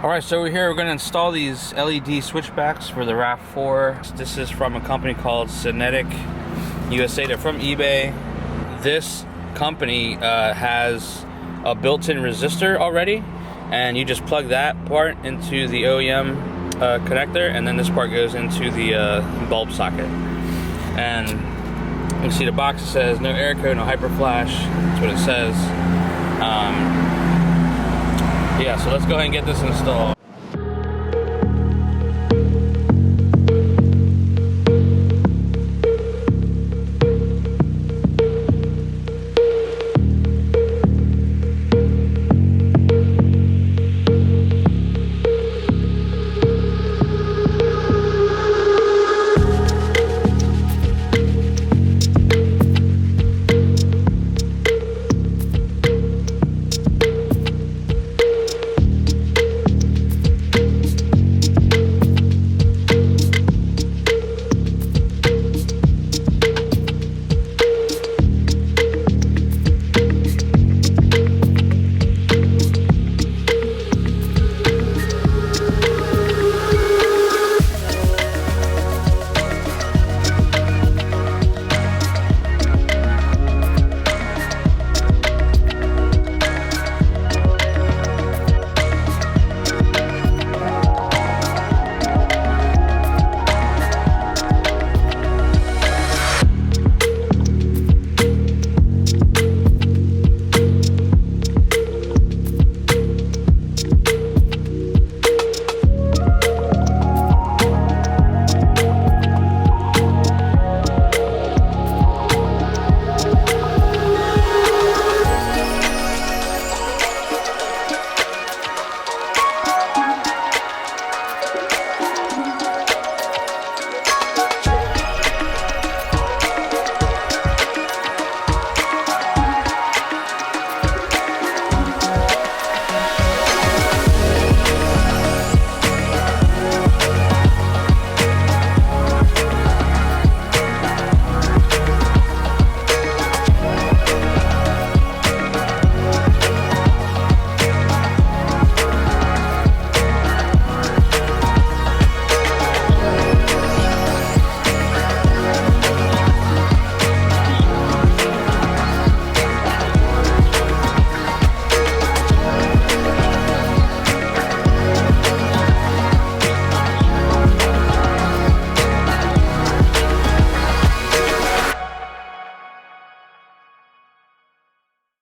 Alright, so we're here, we're going to install these LED switchbacks for the RAV4. This is from a company called SyneticUSA. They're from eBay. This company has a built-in resistor already, and you just plug that part into the OEM connector, and then this part goes into the bulb socket. And you can see the box says no air code, no hyperflash. That's what it says. Yeah, so let's go ahead and get this installed.